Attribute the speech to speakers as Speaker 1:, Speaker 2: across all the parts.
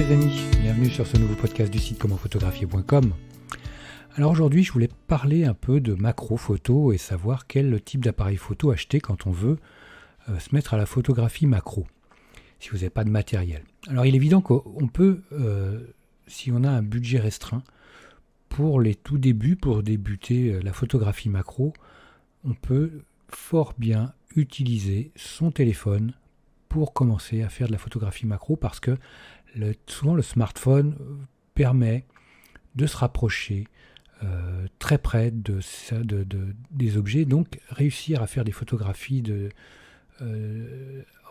Speaker 1: les amis, bienvenue sur ce nouveau podcast du site commentphotographier.com. Alors aujourd'hui je voulais parler un peu de macro photo et savoir quel type d'appareil photo acheter quand on veut se mettre à la photographie macro, si vous n'avez pas de matériel. Alors il est évident qu'on peut, si on a un budget restreint, pour les tout débuts, pour débuter la photographie macro, on peut fort bien utiliser son téléphone pour commencer à faire de la photographie macro parce que souvent le smartphone permet de se rapprocher très près des objets, donc réussir à faire des photographies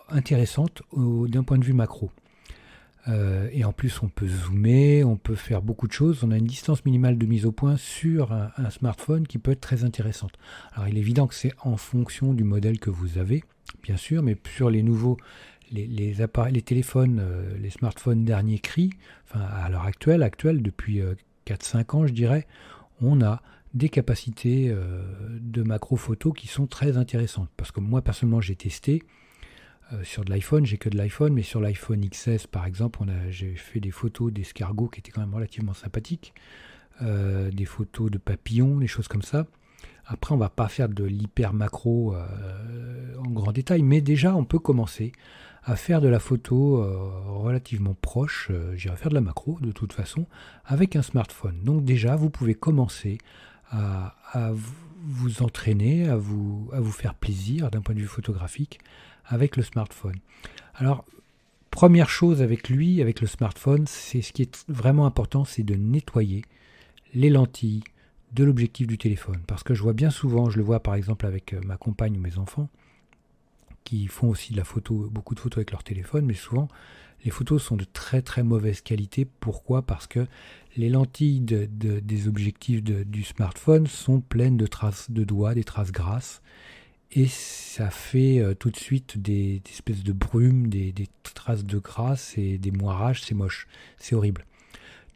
Speaker 1: intéressantes d'un point de vue macro. Et en plus on peut zoomer, on peut faire beaucoup de choses, on a une distance minimale de mise au point sur un smartphone qui peut être très intéressante. Alors il est évident que c'est en fonction du modèle que vous avez, bien sûr, mais sur les nouveaux, les appareils, les téléphones, les smartphones dernier cri, enfin à l'heure actuelle depuis 4-5 ans je dirais, on a des capacités de macro photo qui sont très intéressantes. Parce que moi personnellement j'ai testé, sur de l'iPhone, j'ai que de l'iPhone, mais sur l'iPhone XS par exemple, j'ai fait des photos d'escargots qui étaient quand même relativement sympathiques, des photos de papillons, des choses comme ça. Après, on va pas faire de l'hyper macro en grand détail, mais déjà on peut commencer à faire de la photo relativement proche, j'irai faire de la macro de toute façon, avec un smartphone. Donc déjà, vous pouvez commencer à vous entraîner, à vous faire plaisir d'un point de vue photographique avec le smartphone. Alors, première chose avec le smartphone, c'est ce qui est vraiment important, c'est de nettoyer les lentilles de l'objectif du téléphone. Parce que je vois bien souvent, je le vois par exemple avec ma compagne ou mes enfants, qui font aussi de la photo, beaucoup de photos avec leur téléphone, mais souvent les photos sont de très très mauvaise qualité. Pourquoi ? Parce que les lentilles des objectifs du smartphone sont pleines de traces de doigts, des traces grasses, et ça fait tout de suite des espèces de brume, des traces de graisse et des moirages, c'est moche, c'est horrible.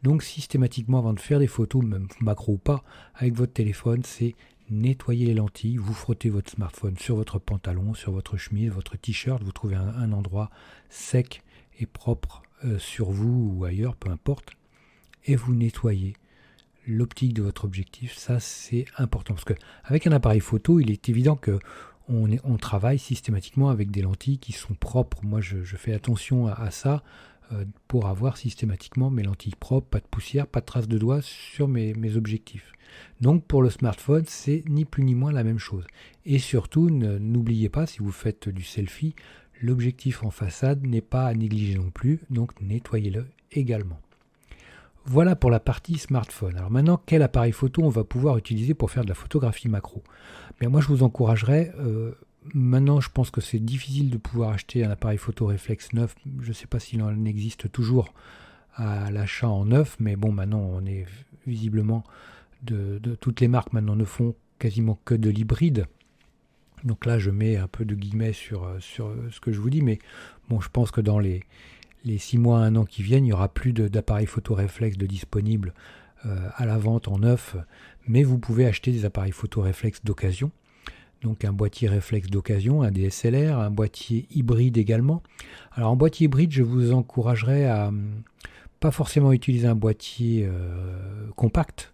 Speaker 1: Donc systématiquement, avant de faire des photos, même macro ou pas, avec votre téléphone, c'est nettoyer les lentilles, vous frottez votre smartphone sur votre pantalon, sur votre chemise, votre t-shirt, vous trouvez un endroit sec et propre sur vous ou ailleurs, peu importe, et vous nettoyez l'optique de votre objectif. Ça c'est important parce qu'avec un appareil photo, il est évident que on travaille systématiquement avec des lentilles qui sont propres. Moi je fais attention à ça pour avoir systématiquement mes lentilles propres, pas de poussière, pas de traces de doigts sur mes objectifs. Donc pour le smartphone, c'est ni plus ni moins la même chose. Et surtout, n'oubliez pas, si vous faites du selfie, l'objectif en façade n'est pas à négliger non plus, donc nettoyez-le également. Voilà pour la partie smartphone. Alors maintenant, quel appareil photo on va pouvoir utiliser pour faire de la photographie macro ? Bien, moi, je vous encouragerais, maintenant je pense que c'est difficile de pouvoir acheter un appareil photo réflexe neuf. Je ne sais pas s'il en existe toujours à l'achat en neuf, mais bon, maintenant on est visiblement, de toutes les marques maintenant ne font quasiment que de l'hybride. Donc là, je mets un peu de guillemets sur ce que je vous dis, mais bon, je pense que dans les 6 mois, 1 an qui viennent, il n'y aura plus d'appareils photo réflexe de disponibles à la vente en neuf, mais vous pouvez acheter des appareils photo réflexe d'occasion, donc un boîtier réflexe d'occasion, un DSLR, un boîtier hybride également. Alors en boîtier hybride, je vous encouragerais à pas forcément utiliser un boîtier compact,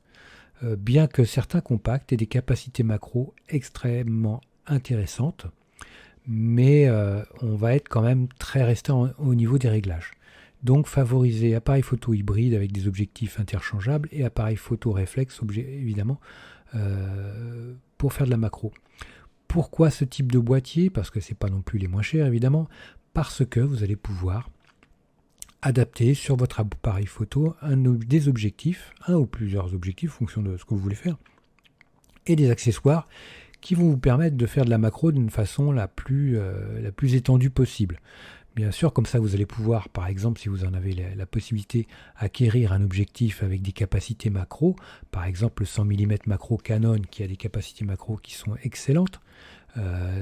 Speaker 1: bien que certains compacts aient des capacités macro extrêmement intéressantes, mais on va être quand même très restant au niveau des réglages. Donc favoriser appareil photo hybride avec des objectifs interchangeables et appareil photo réflexe, évidemment, pour faire de la macro. Pourquoi ce type de boîtier ? Parce que c'est pas non plus les moins chers, évidemment, parce que vous allez pouvoir adapter sur votre appareil photo des objectifs, un ou plusieurs objectifs, en fonction de ce que vous voulez faire, et des accessoires qui vont vous permettre de faire de la macro d'une façon la plus étendue possible. Bien sûr, comme ça vous allez pouvoir, par exemple, si vous en avez la possibilité, acquérir un objectif avec des capacités macro, par exemple le 100 mm macro Canon qui a des capacités macro qui sont excellentes.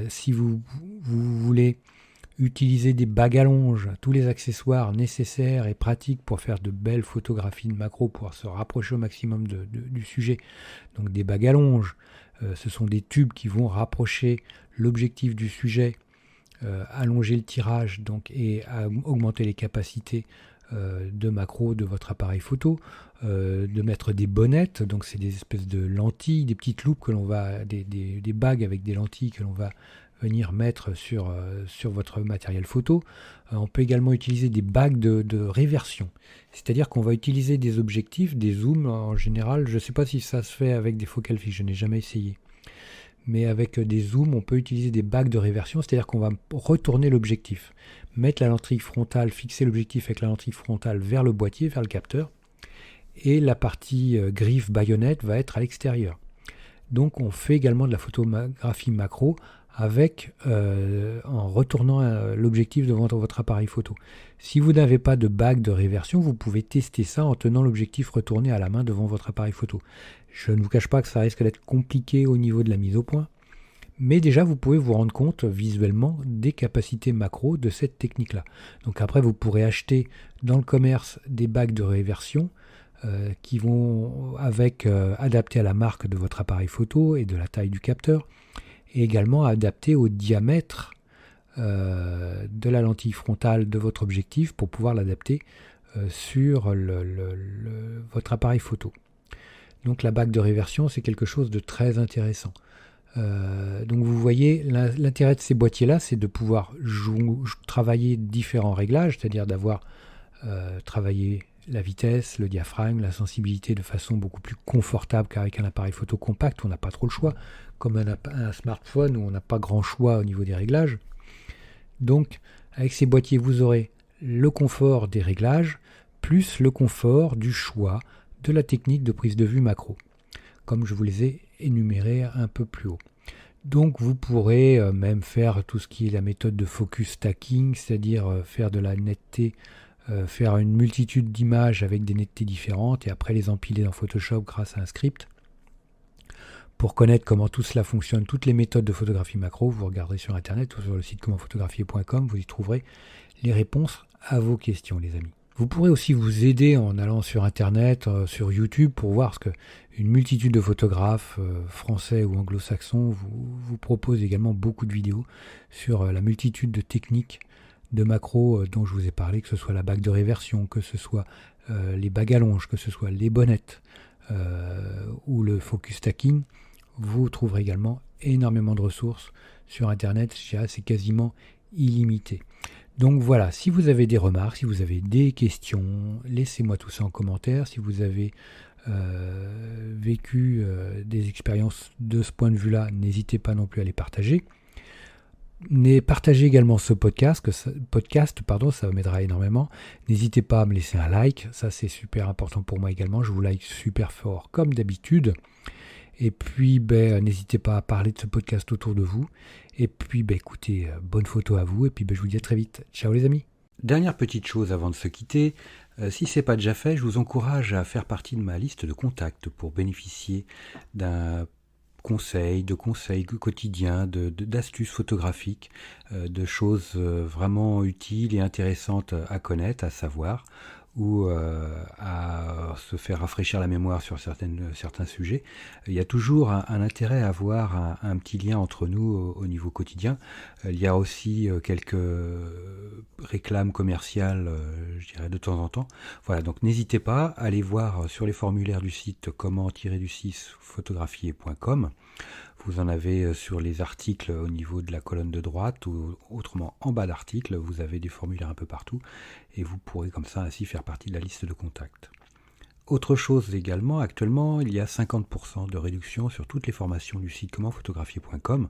Speaker 1: Si vous voulez utiliser des bagues à longe, tous les accessoires nécessaires et pratiques pour faire de belles photographies de macro, pour se rapprocher au maximum du sujet, donc des bagues à longe, ce sont des tubes qui vont rapprocher l'objectif du sujet, allonger le tirage donc, et augmenter les capacités de macros de votre appareil photo, de mettre des bonnettes, donc c'est des espèces de lentilles, des petites loupes que l'on va, des bagues avec des lentilles que l'on va venir mettre sur votre matériel photo. On peut également utiliser des bagues de réversion, c'est-à-dire qu'on va utiliser des objectifs, des zooms en général. Je ne sais pas si ça se fait avec des focales fixes, je n'ai jamais essayé. Mais avec des zooms, on peut utiliser des bagues de réversion, c'est-à-dire qu'on va retourner l'objectif, mettre la lentille frontale, fixer l'objectif avec la lentille frontale vers le boîtier, vers le capteur, et la partie griffe baïonnette va être à l'extérieur. Donc on fait également de la photographie macro en retournant l'objectif devant votre appareil photo. Si vous n'avez pas de bague de réversion, vous pouvez tester ça en tenant l'objectif retourné à la main devant votre appareil photo. Je ne vous cache pas que ça risque d'être compliqué au niveau de la mise au point, mais déjà vous pouvez vous rendre compte visuellement des capacités macro de cette technique-là. Donc après vous pourrez acheter dans le commerce des bagues de réversion qui vont adapter à la marque de votre appareil photo et de la taille du capteur, et également adapté au diamètre de la lentille frontale de votre objectif pour pouvoir l'adapter sur votre appareil photo. Donc la bague de réversion, c'est quelque chose de très intéressant. Donc vous voyez, l'intérêt de ces boîtiers-là, c'est de pouvoir travailler différents réglages, c'est-à-dire d'avoir travaillé la vitesse, le diaphragme, la sensibilité de façon beaucoup plus confortable qu'avec un appareil photo compact où on n'a pas trop le choix, comme un smartphone où on n'a pas grand choix au niveau des réglages. Donc avec ces boîtiers, vous aurez le confort des réglages plus le confort du choix de la technique de prise de vue macro, comme je vous les ai énumérés un peu plus haut. Donc vous pourrez même faire tout ce qui est la méthode de focus stacking, c'est-à-dire faire de la netteté, faire une multitude d'images avec des nettetés différentes et après les empiler dans Photoshop grâce à un script. Pour connaître comment tout cela fonctionne, toutes les méthodes de photographie macro, vous regarderez sur internet ou sur le site commentphotographier.com, vous y trouverez les réponses à vos questions, les amis. Vous pourrez aussi vous aider en allant sur internet, sur YouTube, pour voir ce qu'une multitude de photographes français ou anglo-saxons vous proposent également beaucoup de vidéos sur la multitude de techniques de macro dont je vous ai parlé, que ce soit la bague de réversion, que ce soit les bagues à longe, que ce soit les bonnettes ou le focus stacking. Vous trouverez également énormément de ressources sur internet, c'est quasiment illimité. Donc voilà, si vous avez des remarques, si vous avez des questions, laissez-moi tout ça en commentaire. Si vous avez vécu des expériences de ce point de vue-là, n'hésitez pas non plus à les partager. Partagez également ce podcast, ça m'aidera énormément. N'hésitez pas à me laisser un like, ça c'est super important pour moi également. Je vous like super fort comme d'habitude. Et puis n'hésitez pas à parler de ce podcast autour de vous. Et puis écoutez, bonne photo à vous. Et puis je vous dis à très vite. Ciao les amis. Dernière petite chose avant de se quitter, si ce n'est pas déjà fait, je vous encourage à faire partie de ma liste de contacts pour bénéficier de conseils quotidiens, d'astuces photographiques, de choses vraiment utiles et intéressantes à connaître, à savoir, ou à se faire rafraîchir la mémoire sur certains sujets. Il y a toujours un intérêt à avoir un petit lien entre nous au niveau quotidien. Il y a aussi quelques réclames commerciales, je dirais, de temps en temps. Voilà, donc n'hésitez pas à aller voir sur les formulaires du site comment-photographier.com. Vous en avez sur les articles au niveau de la colonne de droite ou autrement en bas d'article, vous avez des formulaires un peu partout et vous pourrez comme ça ainsi faire partie de la liste de contacts. Autre chose également, actuellement il y a 50% de réduction sur toutes les formations du site commentphotographier.com.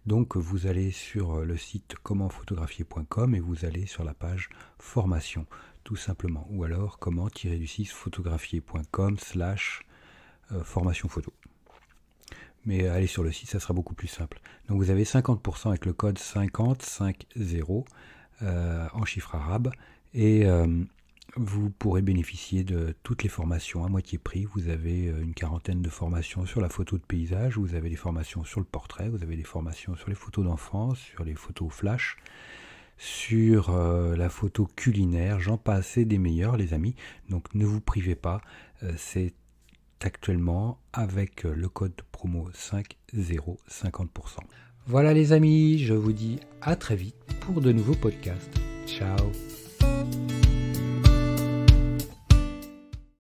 Speaker 1: Donc vous allez sur le site commentphotographier.com et vous allez sur la page formation tout simplement, ou alors comment-photographier.com/formation photo. Mais allez sur le site, ça sera beaucoup plus simple. Donc vous avez 50% avec le code 5050 en chiffre arabe et vous pourrez bénéficier de toutes les formations à moitié prix. Vous avez une quarantaine de formations sur la photo de paysage, vous avez des formations sur le portrait, vous avez des formations sur les photos d'enfance, sur les photos flash, sur la photo culinaire, j'en passe et des meilleurs les amis. Donc ne vous privez pas, c'est actuellement avec le code promo 50 50%. Voilà les amis, je vous dis à très vite pour de nouveaux podcasts. Ciao.